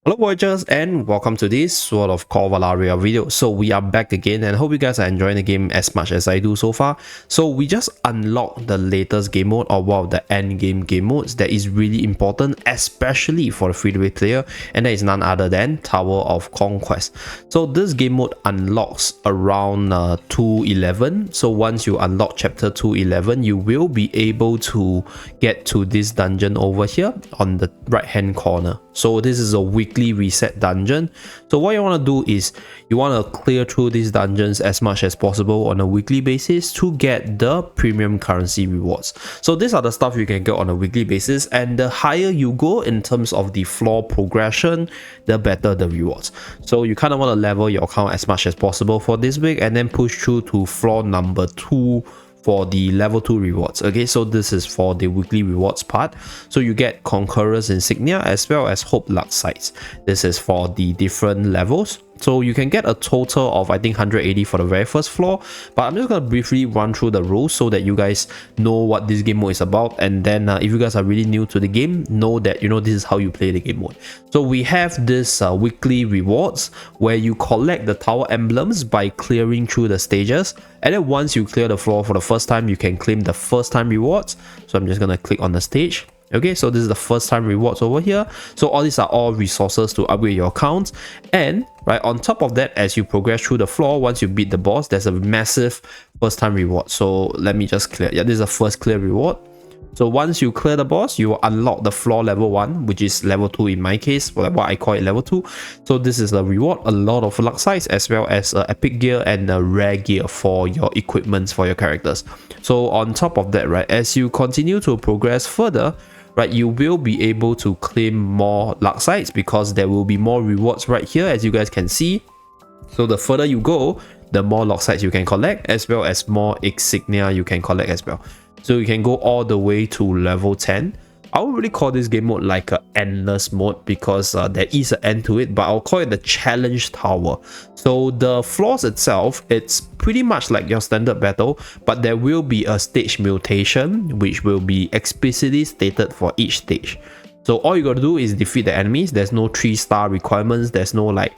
Hello Voyagers and welcome to this sort of Convallaria video. So we are back again and hope you guys are enjoying the game as much as I do so far. So we just unlocked the latest game mode or one of the end game modes that is really important, especially for the free-to-play player, and that is none other than Tower of Conquest. So this game mode unlocks around 211. So once you unlock chapter 211, you will be able to get to this dungeon over here on the right hand corner. So this is a weekly reset dungeon. So what you want to do is you want to clear through these dungeons as much as possible on a weekly basis to get the premium currency rewards. So these are the stuff you can get on a weekly basis, and the higher you go in terms of the floor progression, the better the rewards. So you kind of want to level your account as much as possible for this week and then push through to floor number 2 for the level 2 rewards. Okay, so this is for the weekly rewards part. So you get Conqueror's Insignia as well as Hope Luck Sites. This is for the different levels. So you can get a total of I think 180 for the very first floor, but I'm just going to briefly run through the rules so that you guys know what this game mode is about, and then if you guys are really new to the game, know that this is how you play the game mode. So we have this weekly rewards where you collect the tower emblems by clearing through the stages, and then once you clear the floor for the first time, you can claim the first time rewards. So I'm just going to click on the stage. Okay, so this is the first time rewards over here. So all these are all resources to upgrade your account. And right on top of that, as you progress through the floor, once you beat the boss, there's a massive first time reward. So let me just clear. Yeah, this is the first clear reward. So once you clear the boss, you will unlock the floor level 1, which is level 2 in my case, what I call it level 2. So this is the reward, a lot of luck sites as well as epic gear and rare gear for your equipments for your characters. So on top of that, right, as you continue to progress further, right, you will be able to claim more luck sites because there will be more rewards right here, as you guys can see. So the further you go, the more luck sites you can collect, as well as more insignia you can collect as well. So you can go all the way to level 10. I would really call this game mode like an endless mode because there is an end to it, but I'll call it the challenge tower. So the floors itself, it's pretty much like your standard battle, but there will be a stage mutation which will be explicitly stated for each stage. So all you gotta do is defeat the enemies. There's no 3-star requirements. There's no like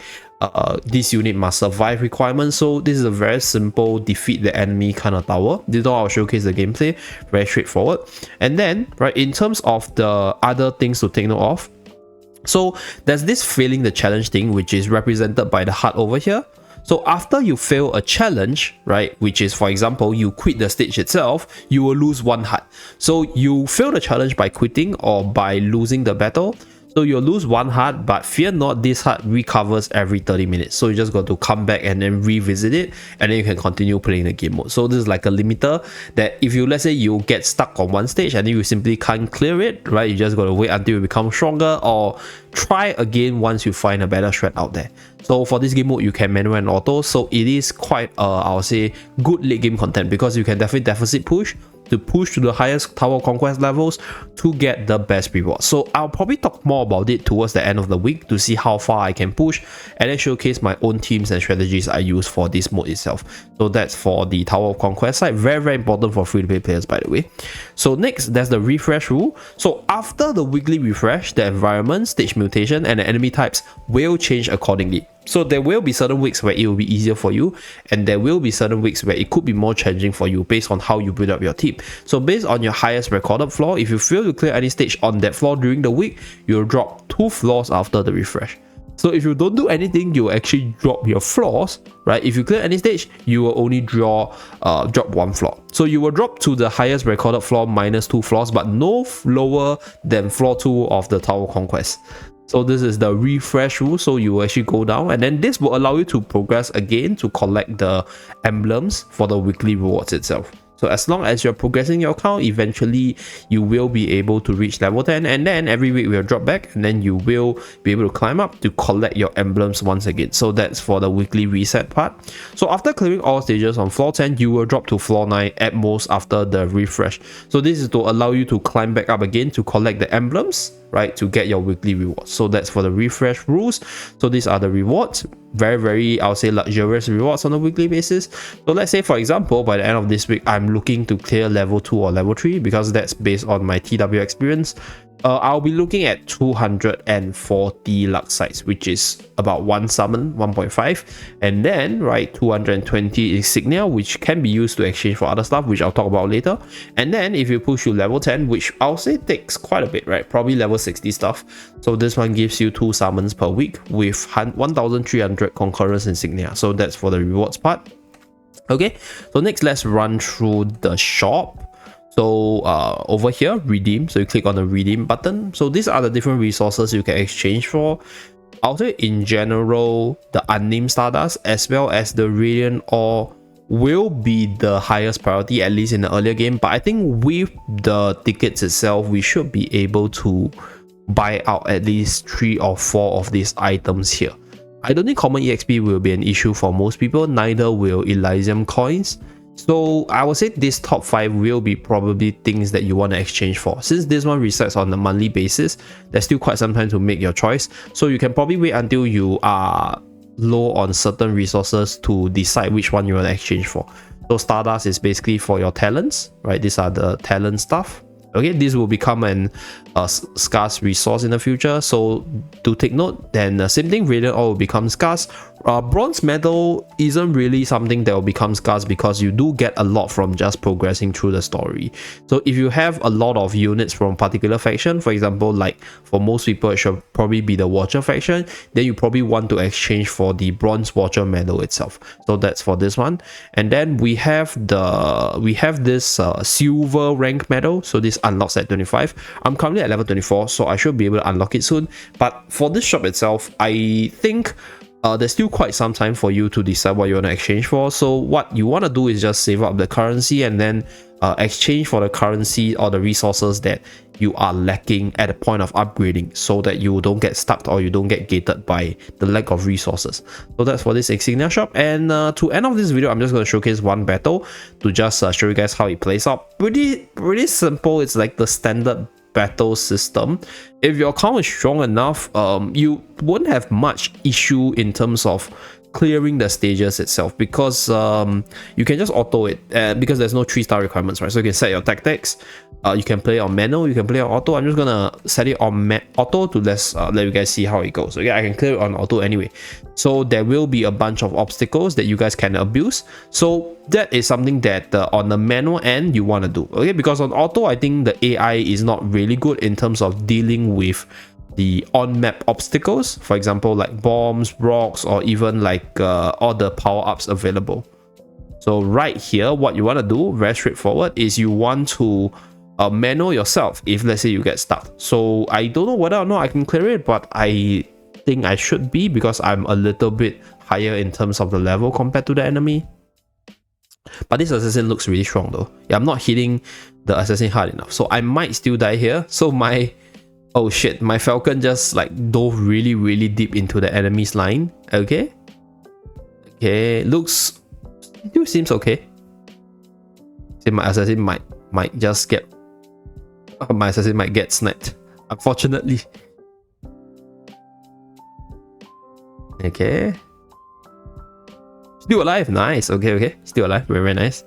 this unit must survive requirements. So this is a very simple defeat the enemy kind of tower. This is how I'll showcase the gameplay. Very straightforward. And then right, in terms of the other things to take note of, so there's this failing the challenge thing, which is represented by the heart over here. So after you fail a challenge, right, which is, for example, you quit the stage itself, you will lose 1 heart. So you fail the challenge by quitting or by losing the battle. So you'll lose 1 heart, but fear not, this heart recovers every 30 minutes. So you just got to come back and then revisit it, and then you can continue playing the game mode. So this is like a limiter that if you, let's say you get stuck on one stage and then you simply can't clear it, right, you just got to wait until you become stronger or try again once you find a better strat out there. So for this game mode, you can manual and auto. So it is quite, I would say, good late game content because you can definitely deficit push to push to the highest Tower Conquest levels to get the best reward. So I'll probably talk more about it towards the end of the week to see how far I can push and then showcase my own teams and strategies I use for this mode itself. So that's for the Tower of Conquest side. Very, very important for free-to-play players, by the way. So next, there's the refresh rule. So after the weekly refresh, the environment, stage mutation, and the enemy types will change accordingly. So there will be certain weeks where it will be easier for you, and there will be certain weeks where it could be more challenging for you based on how you build up your team. So based on your highest recorded floor, if you fail to clear any stage on that floor during the week, you'll drop 2 floors after the refresh. So if you don't do anything, you'll actually drop your floors, right? If you clear any stage, you will only drop 1 floor. So you will drop to the highest recorded floor minus 2 floors, but no lower than floor 2 of the Tower Conquest. So this is the refresh rule, so you will actually go down, and then this will allow you to progress again to collect the emblems for the weekly rewards itself. So as long as you're progressing your account, eventually you will be able to reach level 10, and then every week we'll drop back, and then you will be able to climb up to collect your emblems once again. So that's for the weekly reset part. So after clearing all stages on floor 10, you will drop to floor 9 at most after the refresh. So this is to allow you to climb back up again to collect the emblems, right, to get your weekly rewards. So that's for the refresh rules. So these are the rewards. Very, very, I'll say, luxurious rewards on a weekly basis. So let's say, for example, by the end of this week, I'm looking to clear level 2 or level 3 because that's based on my TW experience. I'll be looking at 240 luck sites, which is about 1 summon, 1.5, and then, right, 220 insignia, which can be used to exchange for other stuff, which I'll talk about later. And then if you push to level 10, which I'll say takes quite a bit, right, probably level 60 stuff. So this one gives you 2 summons per week with 1300 concurrence insignia. So that's for the rewards part. Okay, so next let's run through the shop. So over here, redeem. So you click on the redeem button. So these are the different resources you can exchange for. I'll say in general, the unnamed Stardust as well as the Radiant Ore will be the highest priority, at least in the earlier game. But I think with the tickets itself, we should be able to buy out at least 3 or 4 of these items here. I don't think common EXP will be an issue for most people, neither will Elysium coins. So I would say this top 5 will be probably things that you want to exchange for. Since this one resets on a monthly basis, there's still quite some time to make your choice. So you can probably wait until you are low on certain resources to decide which one you want to exchange for. So Stardust is basically for your talents, right? These are the talent stuff. Okay, this will become an scarce resource in the future, so to take note. Then same thing, Radiant Ore will become scarce. Bronze medal isn't really something that will become scarce because you do get a lot from just progressing through the story. So if you have a lot of units from a particular faction, for example, like for most people it should probably be the Watcher faction, then you probably want to exchange for the Bronze Watcher medal itself. So that's for this one. And then we have this silver rank medal. So this unlocks at 25. I'm currently at level 24, so I should be able to unlock it soon. But for this shop itself, I think there's still quite some time for you to decide what you want to exchange for. So what you want to do is just save up the currency and then exchange for the currency or the resources that you are lacking at the point of upgrading, so that you don't get stuck or you don't get gated by the lack of resources. So that's for this insignia shop. And to end off this video, I'm just going to showcase one battle to just show you guys how it plays out. Pretty simple. It's like the standard battle system. If your account is strong enough, you won't have much issue in terms of clearing the stages itself, because you can just auto it because there's no 3-star requirements, right? So you can set your tactics. You can play on manual, you can play on auto. I'm just gonna set it on auto to let you guys see how it goes. Okay, I can clear it on auto anyway. So there will be a bunch of obstacles that you guys can abuse. So that is something that on the manual end you want to do. Okay, because on auto, I think the AI is not really good in terms of dealing with the on-map obstacles, for example like bombs, rocks, or even like all the power-ups available. So right here, what you want to do, very straightforward, is you want to manual yourself if let's say you get stuck. So I don't know whether or not I can clear it, but I think I should be, because I'm a little bit higher in terms of the level compared to the enemy. But this assassin looks really strong though. Yeah, I'm not hitting the assassin hard enough, so I might still die here. So my oh shit, my falcon just like dove really deep into the enemy's line. Okay, looks, still seems okay. See, my assassin might just get my assassin might get sniped, unfortunately. Okay, still alive. Nice. Okay, still alive. Very nice.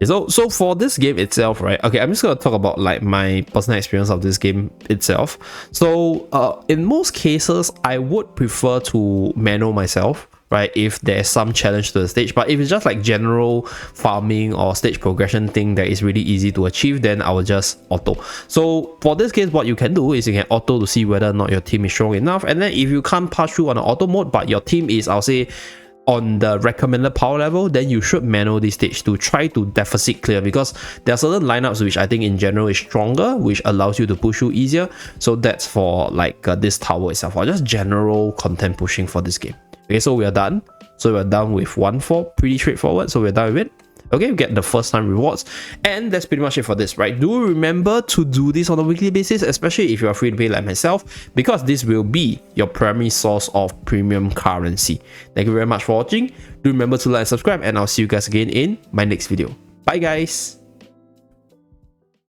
So for this game itself, right? Okay, I'm just gonna talk about like my personal experience of this game itself. So in most cases, I would prefer to manual myself, right, if there's some challenge to the stage. But if it's just like general farming or stage progression thing that is really easy to achieve, then I will just auto. So for this case, what you can do is you can auto to see whether or not your team is strong enough. And then if you can't pass through on an auto mode, but your team is, I'll say, on the recommended power level, then you should manual this stage to try to deficit clear, because there are certain lineups which I think in general is stronger, which allows you to push through easier. So that's for like this tower itself, or just general content pushing for this game. Okay, so we are done. So we're done with 1-4, pretty straightforward. So we're done with it. Okay, we get the first time rewards, and that's pretty much it for this, right? Do remember to do this on a weekly basis, especially if you are free to play like myself, because this will be your primary source of premium currency. Thank you very much for watching. Do remember to like and subscribe, and I'll see you guys again in my next video. Bye guys.